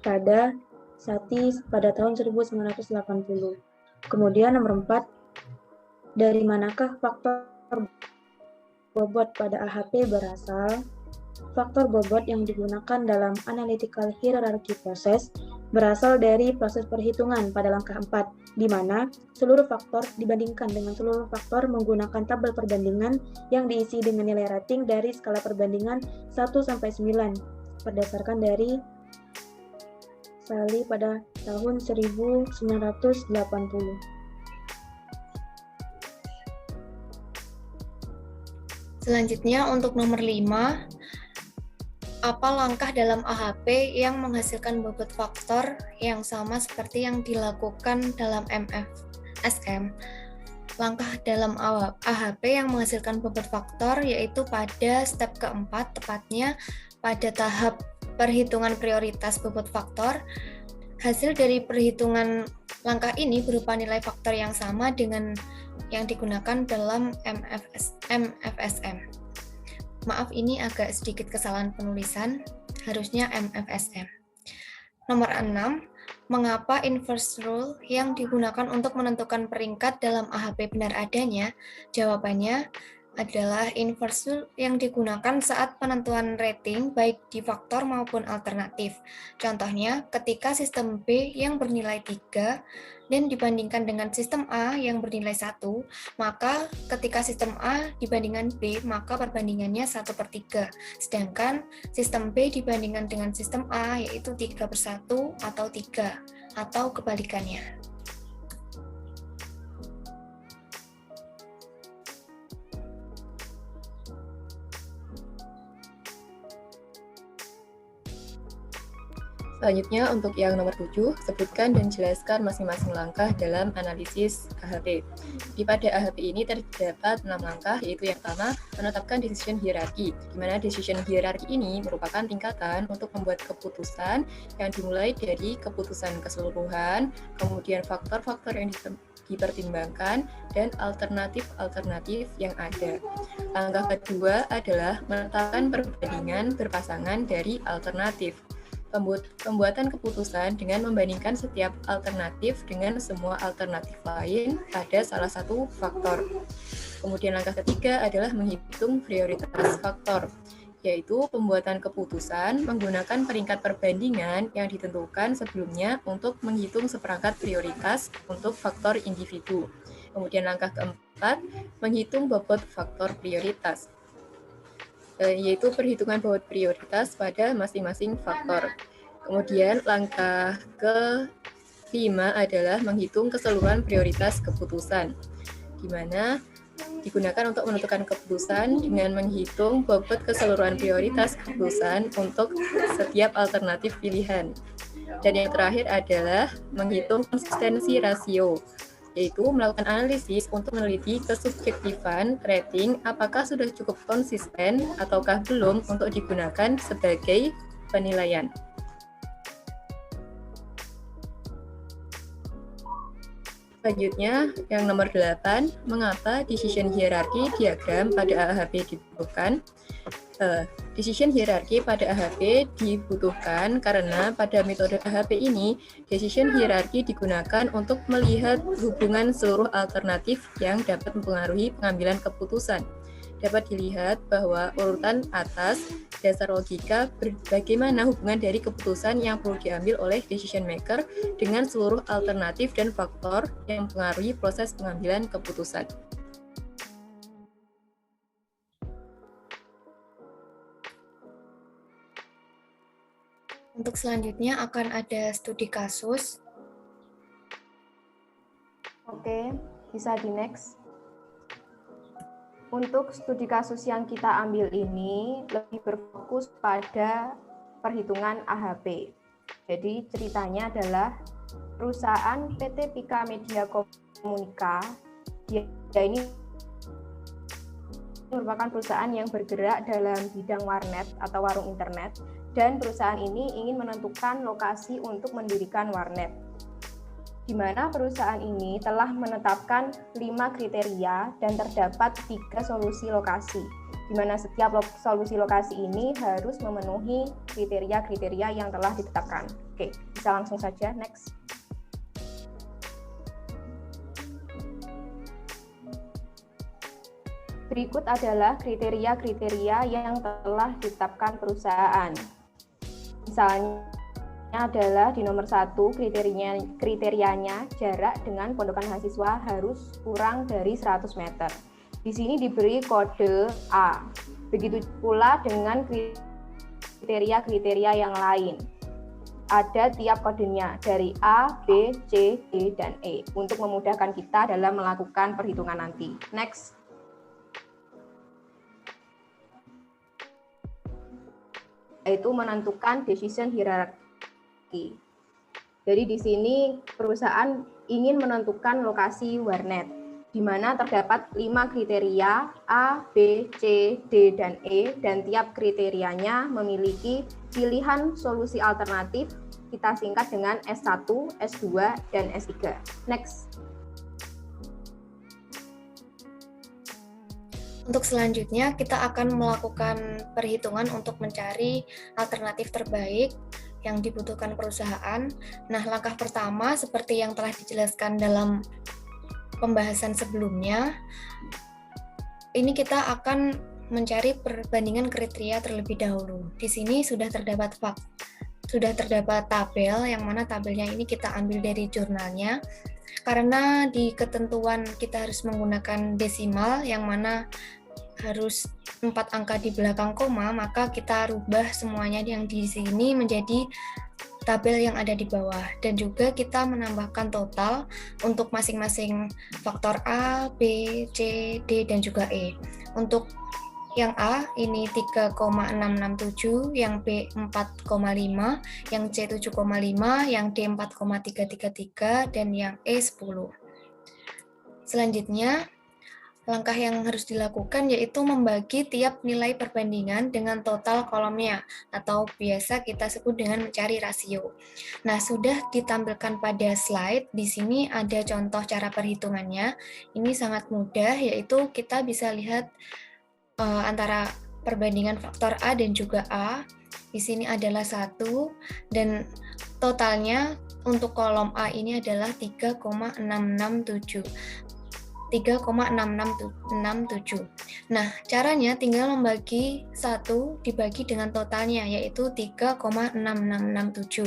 pada Satie pada tahun 1980. Kemudian nomor 4, dari manakah faktor bobot pada AHP berasal? Faktor bobot yang digunakan dalam analytical hierarchy proses berasal dari proses perhitungan pada langkah 4, di mana seluruh faktor dibandingkan dengan seluruh faktor menggunakan tabel perbandingan yang diisi dengan nilai rating dari skala perbandingan 1-9 berdasarkan dari Salie pada tahun 1980. Selanjutnya untuk nomor 5, apa langkah dalam AHP yang menghasilkan bobot faktor yang sama seperti yang dilakukan dalam MFSM? Langkah dalam AHP yang menghasilkan bobot faktor yaitu pada step keempat, tepatnya pada tahap perhitungan prioritas bobot faktor. Hasil dari perhitungan langkah ini berupa nilai faktor yang sama dengan yang digunakan dalam MFSM. Maaf, ini agak sedikit kesalahan penulisan, harusnya MFSM. Nomor 6, mengapa inverse rule yang digunakan untuk menentukan peringkat dalam AHP benar adanya? Jawabannya adalah inverse rule yang digunakan saat penentuan rating baik di faktor maupun alternatif. Contohnya, ketika sistem B yang bernilai 3 dan dibandingkan dengan sistem A yang bernilai 1, maka ketika sistem A dibandingkan B, maka perbandingannya 1/3. Sedangkan sistem B dibandingkan dengan sistem A yaitu 3/1 atau 3, atau kebalikannya. Selanjutnya untuk yang nomor 7, sebutkan dan jelaskan masing-masing langkah dalam analisis AHP. Di pada AHP ini terdapat 6 langkah, yaitu yang pertama, menetapkan decision hierarchy, di mana decision hierarchy ini merupakan tingkatan untuk membuat keputusan yang dimulai dari keputusan keseluruhan, kemudian faktor-faktor yang dipertimbangkan, dan alternatif-alternatif yang ada. Langkah kedua adalah menetapkan perbandingan berpasangan dari alternatif. Pembuatan keputusan dengan membandingkan setiap alternatif dengan semua alternatif lain pada salah satu faktor. Kemudian langkah ketiga adalah menghitung prioritas faktor, yaitu pembuatan keputusan menggunakan peringkat perbandingan yang ditentukan sebelumnya untuk menghitung seperangkat prioritas untuk faktor individu. Kemudian langkah keempat, menghitung bobot faktor prioritas, yaitu perhitungan bobot prioritas pada masing-masing faktor. Kemudian langkah ke-5 adalah menghitung keseluruhan prioritas keputusan, di mana digunakan untuk menentukan keputusan dengan menghitung bobot keseluruhan prioritas keputusan untuk setiap alternatif pilihan. Dan yang terakhir adalah menghitung konsistensi rasio, yaitu melakukan analisis untuk meneliti kesubjektifan rating apakah sudah cukup konsisten ataukah belum untuk digunakan sebagai penilaian. Selanjutnya, yang nomor 8, mengapa decision hierarchy diagram pada AHP dibutuhkan? Decision hierarchy pada AHP dibutuhkan karena pada metode AHP ini, decision hierarchy digunakan untuk melihat hubungan seluruh alternatif yang dapat mempengaruhi pengambilan keputusan. Dapat dilihat bahwa urutan atas dasar logika bagaimana hubungan dari keputusan yang perlu diambil oleh decision maker dengan seluruh alternatif dan faktor yang mempengaruhi proses pengambilan keputusan. Untuk selanjutnya akan ada studi kasus. Oke, bisa di next. Untuk studi kasus yang kita ambil ini lebih berfokus pada perhitungan AHP. Jadi ceritanya adalah perusahaan PT Pika Media Komunika, dia ini merupakan perusahaan yang bergerak dalam bidang warnet atau warung internet, dan perusahaan ini ingin menentukan lokasi untuk mendirikan warnet, di mana perusahaan ini telah menetapkan 5 kriteria dan terdapat 3 solusi lokasi, di mana setiap solusi lokasi ini harus memenuhi kriteria-kriteria yang telah ditetapkan. Oke, bisa langsung saja, next. Berikut adalah kriteria-kriteria yang telah ditetapkan perusahaan. Misalnya adalah di nomor 1 kriterianya jarak dengan pondokan mahasiswa harus kurang dari 100 meter. Di sini diberi kode A. Begitu pula dengan kriteria-kriteria yang lain. Ada tiap kodenya dari A, B, C, D, dan E untuk memudahkan kita dalam melakukan perhitungan nanti. Next. Yaitu menentukan decision hierarchy. Jadi di sini perusahaan ingin menentukan lokasi warnet, di mana terdapat 5 kriteria A, B, C, D, dan E, dan tiap kriterianya memiliki pilihan solusi alternatif, kita singkat dengan S1, S2, dan S3. Next. Untuk selanjutnya, kita akan melakukan perhitungan untuk mencari alternatif terbaik yang dibutuhkan perusahaan. Nah, langkah pertama, seperti yang telah dijelaskan dalam pembahasan sebelumnya, ini kita akan mencari perbandingan kriteria terlebih dahulu. Di sini sudah terdapat tabel, yang mana tabelnya ini kita ambil dari jurnalnya. Karena di ketentuan kita harus menggunakan desimal, yang mana harus 4 angka di belakang koma, maka kita rubah semuanya yang di sini menjadi tabel yang ada di bawah, dan juga kita menambahkan total untuk masing-masing faktor A, B, C, D, dan juga E. Untuk yang A ini 3,667, yang B 4,5, yang C 7,5, yang D 4,333, dan yang E 10. Selanjutnya, langkah yang harus dilakukan yaitu membagi tiap nilai perbandingan dengan total kolomnya, atau biasa kita sebut dengan mencari rasio. Nah, sudah ditampilkan pada slide. Di sini ada contoh cara perhitungannya. Ini sangat mudah, yaitu kita bisa lihat antara perbandingan faktor A dan juga A. Di sini adalah 1, dan totalnya untuk kolom A ini adalah 3,667. Nah, caranya tinggal membagi 1 dibagi dengan totalnya, yaitu 3,6667.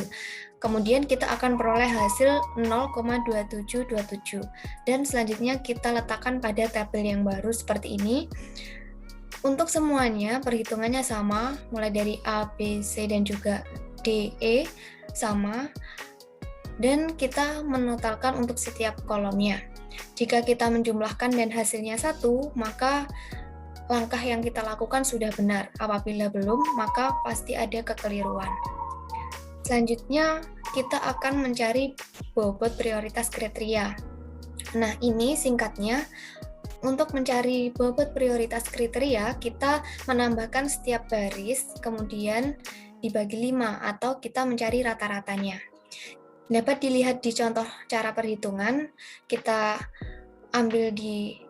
Kemudian kita akan peroleh hasil 0,2727. Dan selanjutnya kita letakkan pada tabel yang baru seperti ini. Untuk semuanya, perhitungannya sama, mulai dari A, B, C, dan juga D, E, sama. Dan kita menotalkan untuk setiap kolomnya. Jika kita menjumlahkan dan hasilnya 1, maka langkah yang kita lakukan sudah benar. Apabila belum, maka pasti ada kekeliruan. Selanjutnya, kita akan mencari bobot prioritas kriteria. Nah, ini singkatnya. Untuk mencari bobot prioritas kriteria, kita menambahkan setiap baris, kemudian dibagi 5, atau kita mencari rata-ratanya. Dapat dilihat di contoh cara perhitungan, kita ambil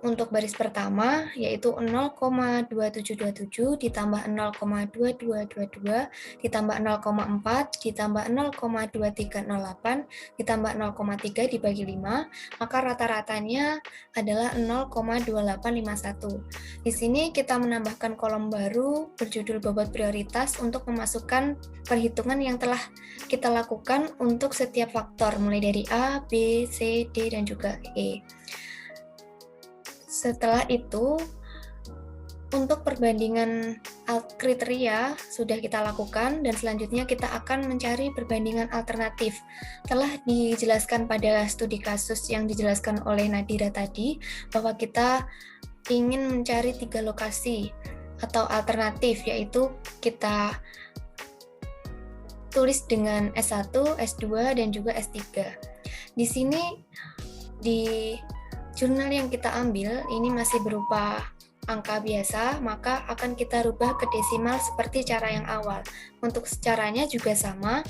untuk baris pertama, yaitu 0,2727 ditambah 0,2222 ditambah 0,4 ditambah 0,2308 ditambah 0,3 dibagi 5, maka rata-ratanya adalah 0,2851. Di sini kita menambahkan kolom baru berjudul bobot prioritas untuk memasukkan perhitungan yang telah kita lakukan untuk setiap faktor, mulai dari A, B, C, D, dan juga E. Setelah itu, untuk perbandingan kriteria sudah kita lakukan, dan selanjutnya kita akan mencari perbandingan alternatif. Telah dijelaskan pada studi kasus yang dijelaskan oleh Nadira tadi, bahwa kita ingin mencari 3 lokasi atau alternatif, yaitu kita tulis dengan S1, S2, dan juga S3. Di sini, di jurnal yang kita ambil ini masih berupa angka biasa, maka akan kita rubah ke desimal seperti cara yang awal. Untuk caranya juga sama,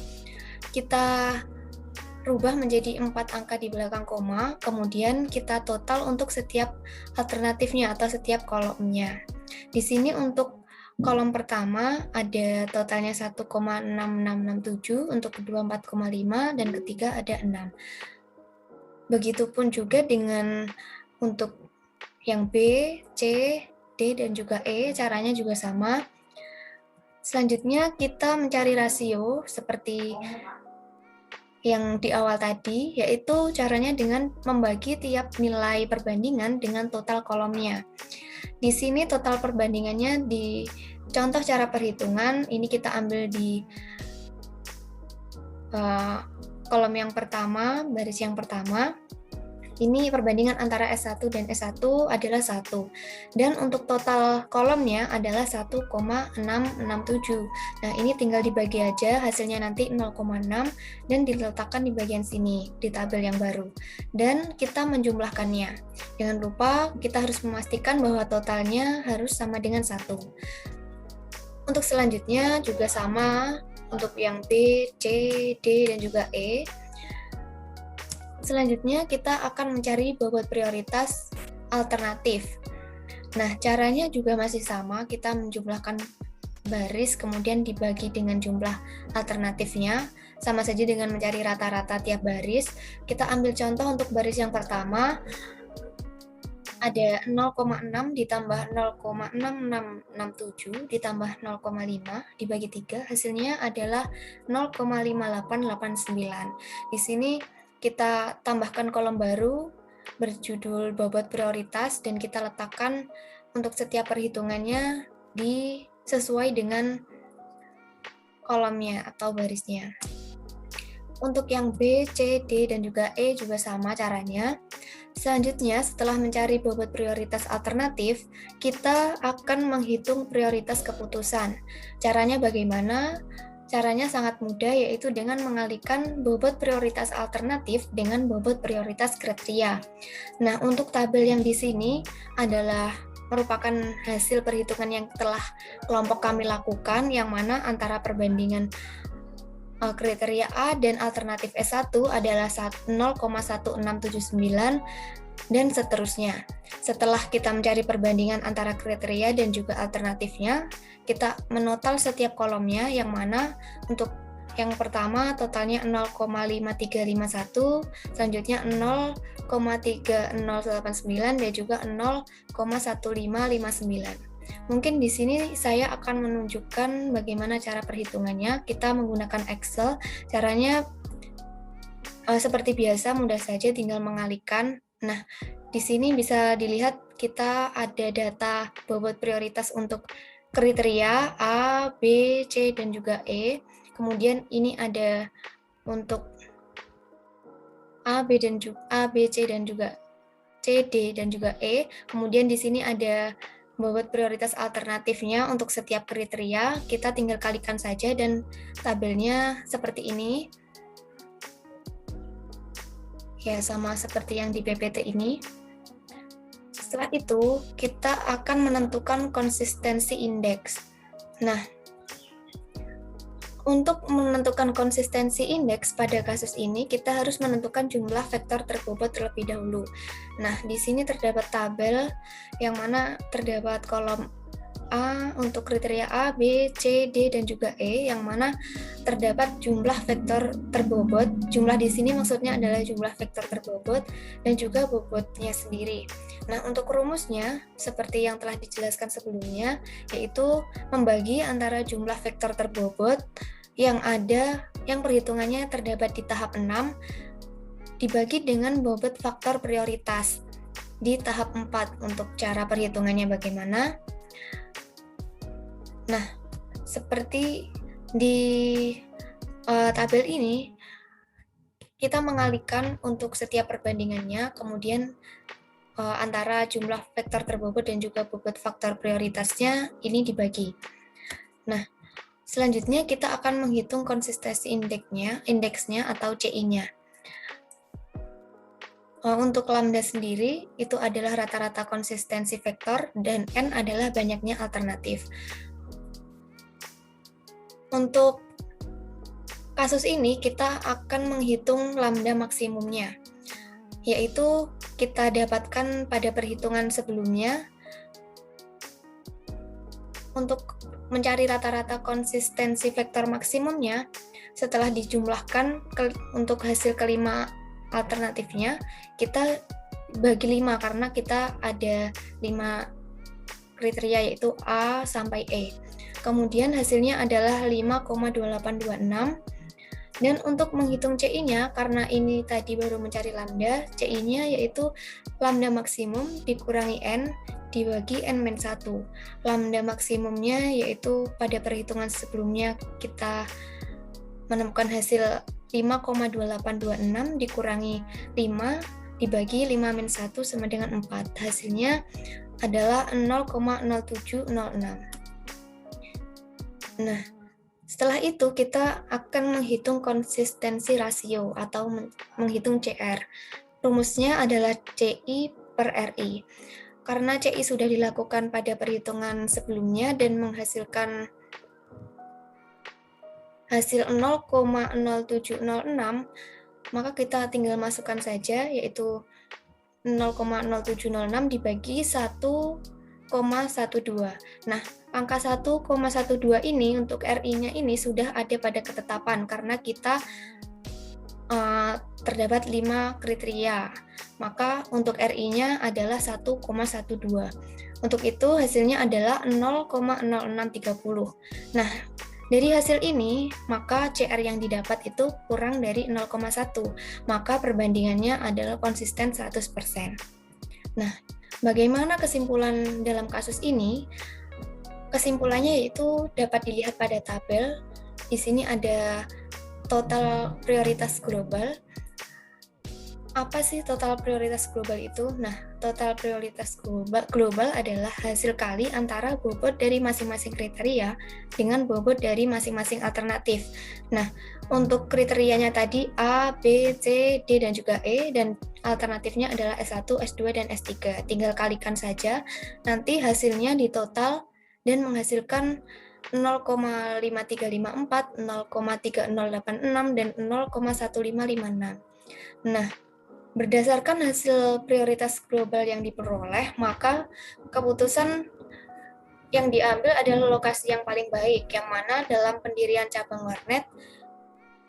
kita rubah menjadi 4 angka di belakang koma, kemudian kita total untuk setiap alternatifnya atau setiap kolomnya. Di sini untuk kolom pertama ada totalnya 1,6667, untuk kedua 4,5, dan ketiga ada 6. Begitupun juga dengan untuk yang B, C, D, dan juga E, caranya juga sama. Selanjutnya kita mencari rasio seperti yang di awal tadi, yaitu caranya dengan membagi tiap nilai perbandingan dengan total kolomnya. Di sini total perbandingannya di contoh cara perhitungan, ini kita ambil di kolom yang pertama, baris yang pertama. Ini perbandingan antara S1 dan S1 adalah 1. Dan untuk total kolomnya adalah 1,667. Nah, ini tinggal dibagi aja, hasilnya nanti 0,6 dan diletakkan di bagian sini, di tabel yang baru. Dan kita menjumlahkannya. Jangan lupa kita harus memastikan bahwa totalnya harus sama dengan 1. Untuk selanjutnya juga sama, untuk yang B, C, D, dan juga E. Selanjutnya kita akan mencari bobot prioritas alternatif. Nah, caranya juga masih sama, kita menjumlahkan baris kemudian dibagi dengan jumlah alternatifnya, sama saja dengan mencari rata-rata tiap baris. Kita ambil contoh untuk baris yang pertama, ada 0,6 ditambah 0,6667 ditambah 0,5 dibagi 3, hasilnya adalah 0,5889. Di sini kita tambahkan kolom baru berjudul bobot prioritas dan kita letakkan untuk setiap perhitungannya sesuai dengan kolomnya atau barisnya. Untuk yang B, C, D, dan juga E juga sama caranya. Selanjutnya, setelah mencari bobot prioritas alternatif, kita akan menghitung prioritas keputusan. Caranya bagaimana? Caranya sangat mudah, yaitu dengan mengalihkan bobot prioritas alternatif dengan bobot prioritas kriteria. Nah, untuk tabel yang di sini adalah merupakan hasil perhitungan yang telah kelompok kami lakukan, yang mana antara perbandingan kriteria A dan alternatif S1 adalah 0,1679 dan seterusnya. Setelah kita mencari perbandingan antara kriteria dan juga alternatifnya, kita menotal setiap kolomnya, yang mana untuk yang pertama totalnya 0,5351, selanjutnya 0,3089 dan juga 0,1559. Mungkin di sini saya akan menunjukkan bagaimana cara perhitungannya. Kita menggunakan Excel. Caranya seperti biasa, mudah saja, tinggal mengalihkan. Nah, di sini bisa dilihat kita ada data bobot prioritas untuk kriteria A, B, C, dan juga E. Kemudian ini ada untuk A, B, C, dan juga C, D, dan juga E. Kemudian di sini ada bobot prioritas alternatifnya untuk setiap kriteria. Kita tinggal kalikan saja dan tabelnya seperti ini. Ya, sama seperti yang di PPT ini. Setelah itu, kita akan menentukan konsistensi indeks. Nah, Untuk menentukan konsistensi indeks pada kasus ini, kita harus menentukan jumlah vektor terbobot terlebih dahulu. Nah, di sini terdapat tabel yang mana terdapat kolom A untuk kriteria A, B, C, D, dan juga E, yang mana terdapat jumlah vektor terbobot. Jumlah di sini maksudnya adalah jumlah vektor terbobot dan juga bobotnya sendiri. Nah, untuk rumusnya, seperti yang telah dijelaskan sebelumnya, yaitu membagi antara jumlah vektor terbobot yang ada, yang perhitungannya terdapat di tahap 6, dibagi dengan bobot faktor prioritas di tahap 4. Untuk cara perhitungannya bagaimana? Nah, seperti di tabel ini, kita mengalihkan untuk setiap perbandingannya, kemudian antara jumlah vektor terbobot dan juga bobot faktor prioritasnya ini dibagi. Nah, selanjutnya kita akan menghitung konsistensi indeksnya atau CI-nya. Untuk lambda sendiri, itu adalah rata-rata konsistensi vektor, dan N adalah banyaknya alternatif. Untuk kasus ini, kita akan menghitung lambda maksimumnya, yaitu kita dapatkan pada perhitungan sebelumnya. Untuk mencari rata-rata konsistensi vektor maksimumnya, setelah dijumlahkan untuk hasil kelima alternatifnya, kita bagi 5 karena kita ada 5 kriteria, yaitu A sampai E. Kemudian hasilnya adalah 5,2826. Dan untuk menghitung CI-nya, karena ini tadi baru mencari lambda, CI-nya yaitu lambda maksimum dikurangi N dibagi N-1. Lambda maksimumnya yaitu pada perhitungan sebelumnya kita menemukan hasil 5,2826 dikurangi 5 dibagi 5-1 sama dengan 4. Hasilnya adalah 0,0706. Nah, setelah itu kita akan menghitung konsistensi rasio atau menghitung CR. Rumusnya adalah CI per RI. Karena CI sudah dilakukan pada perhitungan sebelumnya dan menghasilkan hasil 0,0706, maka kita tinggal masukkan saja, yaitu 0,0706 dibagi 1,12. Nah, angka 1,12 ini untuk RI-nya ini sudah ada pada ketetapan karena kita terdapat 5 kriteria. Maka untuk RI-nya adalah 1,12. Untuk itu hasilnya adalah 0,0630. Nah, dari hasil ini, maka CR yang didapat itu kurang dari 0,1. Maka perbandingannya adalah konsisten 100%. Nah, bagaimana kesimpulan dalam kasus ini? Kesimpulannya yaitu dapat dilihat pada tabel. Di sini ada total prioritas global. Apa sih total prioritas global itu? Nah, total prioritas global adalah hasil kali antara bobot dari masing-masing kriteria dengan bobot dari masing-masing alternatif. Nah, untuk kriterianya tadi A, B, C, D, dan juga E, dan alternatifnya adalah S1, S2, dan S3. Tinggal kalikan saja, nanti hasilnya ditotal dan menghasilkan 0,5354, 0,3086, dan 0,1556. Nah, berdasarkan hasil prioritas global yang diperoleh, maka keputusan yang diambil adalah lokasi yang paling baik, yang mana dalam pendirian cabang warnet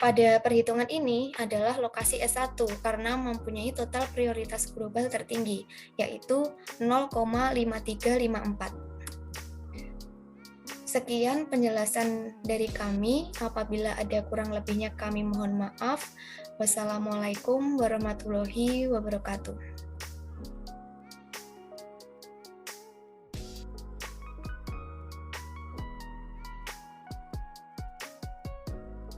pada perhitungan ini adalah lokasi S1 karena mempunyai total prioritas global tertinggi, yaitu 0,5354. Sekian penjelasan dari kami. Apabila ada kurang lebihnya kami mohon maaf. Wassalamualaikum warahmatullahi wabarakatuh.